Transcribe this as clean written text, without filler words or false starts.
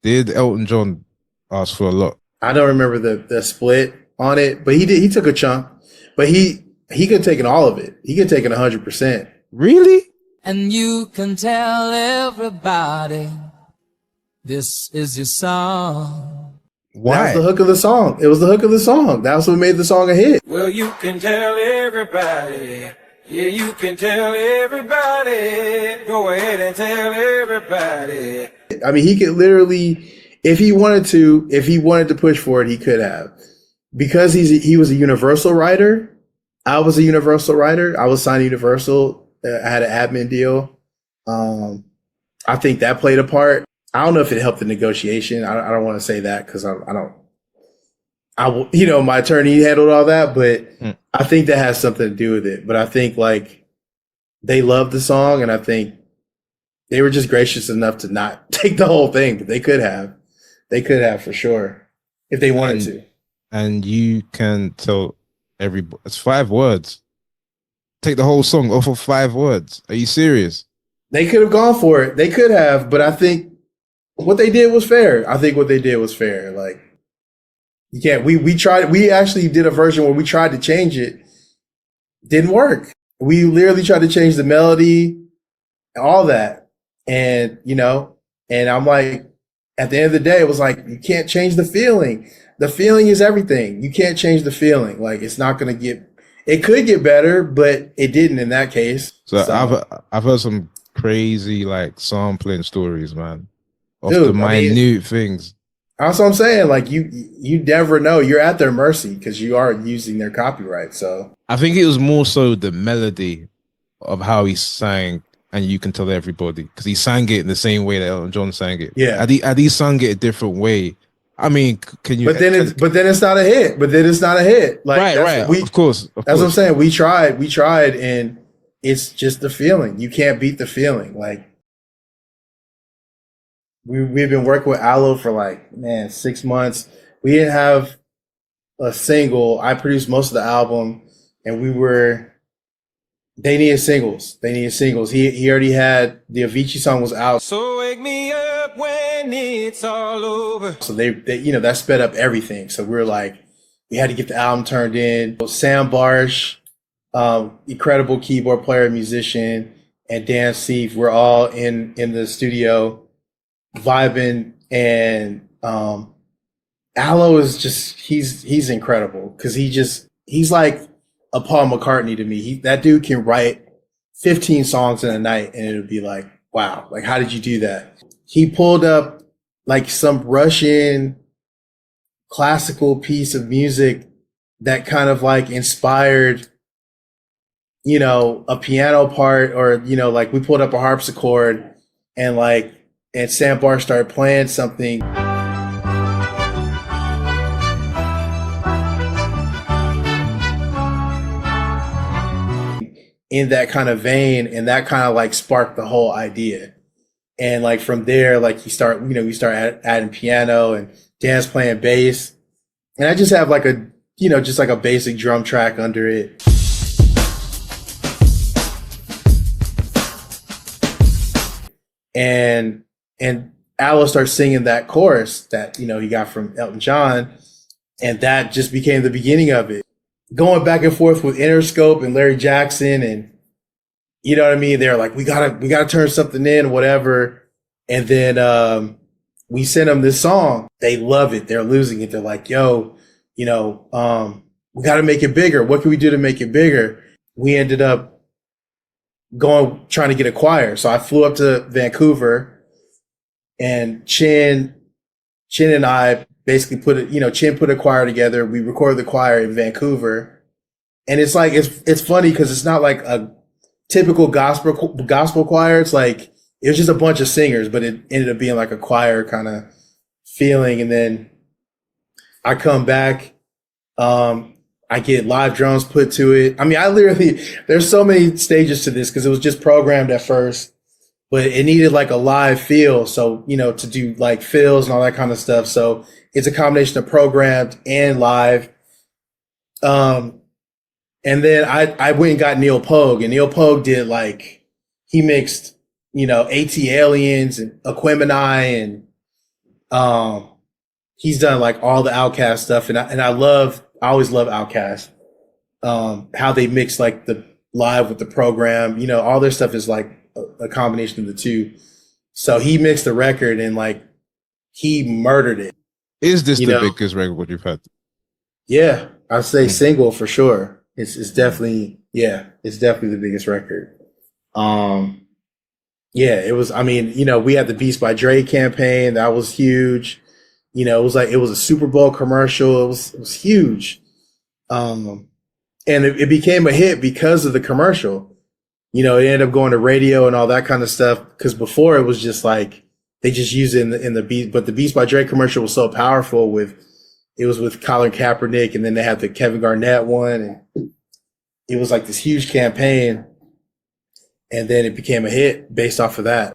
Did Elton John ask for a lot? I don't remember the split on it, but he took a chunk. But he could have taken all of it. He could have taken 100%. Really? And you can tell everybody this is your song. Why? That was the hook of the song. It was the hook of the song. That's what made the song a hit. Well, you can tell everybody. Yeah, you can tell everybody. Go ahead and tell everybody. I mean, he could literally, if he wanted to push for it, he could have. Because he was a Universal writer. I was a Universal writer. I was signed to Universal. I had an admin deal. I think that played a part. I don't know if it helped the negotiation. I don't want to say that because my attorney handled all that, but I think that has something to do with it. But I think like they loved the song, and I think they were just gracious enough to not take the whole thing, but they could have for sure if they wanted to. And you can tell everybody, it's 5 words. Take the whole song off of 5 words. Are you serious? They could have gone for it. They could have, but I think what they did was fair. Like, you can't, we actually did a version where we tried to change it. Didn't work. We literally tried to change the melody, all that. And, and I'm like, at the end of the day, it was like, you can't change the feeling. The feeling is everything. You can't change the feeling. Like, it's not going to it could get better, but it didn't in that case. So I've heard some crazy like sampling stories, man. Of Dude, the minute things. That's what I'm saying. Like you never know. You're at their mercy because you are using their copyright. So I think it was more so the melody of how he sang, and you can tell everybody because he sang it in the same way that Elton John sang it. Yeah. Had he sung it a different way, I mean, can you? But then it's not a hit. Like, right. Of course. That's what I'm saying. We tried, and it's just the feeling. You can't beat the feeling. Like we've been working with Aloe for 6 months. We didn't have a single. I produced most of the album, and they needed singles. He already had the Avicii song was out. So wake me up when it's all over. So they that sped up everything. So we were like, we had to get the album turned in. Sam Barsh, incredible keyboard player, musician, and Dan Seif, we're all in the studio vibing, and Aloe is just he's incredible because he's like a Paul McCartney to me. That dude can write 15 songs in a night, and it would be like, wow, like how did you do that? He pulled up like some Russian classical piece of music that kind of like inspired, a piano part, or like we pulled up a harpsichord, and Sam Barr started playing something. In that kind of vein, and that kind of like sparked the whole idea. And like from there, like we start adding piano, and Dan's playing bass, and I just have like just like a basic drum track under it. And Aloe starts singing that chorus that he got from Elton John, and that just became the beginning of it. Going back and forth with Interscope and Larry Jackson, and you know what I mean? They're like, we gotta turn something in, whatever. And then we sent them this song. They love it. They're losing it. They're like, yo, we gotta make it bigger. What can we do to make it bigger? We ended up trying to get a choir. So I flew up to Vancouver, and Chin and I basically Chin put a choir together. We recorded the choir in Vancouver, and it's like it's funny because it's not like a typical gospel choir. It's like it was just a bunch of singers, but it ended up being like a choir kind of feeling. And then I come back, I get live drums put to it. I mean, there's so many stages to this because it was just programmed at first, but it needed like a live feel. So, to do like fills and all that kind of stuff. So it's a combination of programmed and live. And then I went and got Neil Pogue, and Neil Pogue did he mixed, AT Aliens and Aquemini and He's done like all the Outkast stuff, and I always love Outkast. How they mix like the live with the program, all their stuff is like a combination of the two. So he mixed the record and like he murdered it. Is this the biggest record you've had? Yeah, I'd say single for sure. It's definitely the biggest record. Yeah, it was. I mean, we had the Beats by Dre campaign that was huge. It was a Super Bowl commercial. It was huge. And it became a hit because of the commercial. It ended up going to radio and all that kind of stuff. Because before it was just like they just used it in the Beats, but the Beats by Dre commercial was so powerful. It was with Colin Kaepernick, and then they had the Kevin Garnett one, and it was like this huge campaign. And then it became a hit based off of that.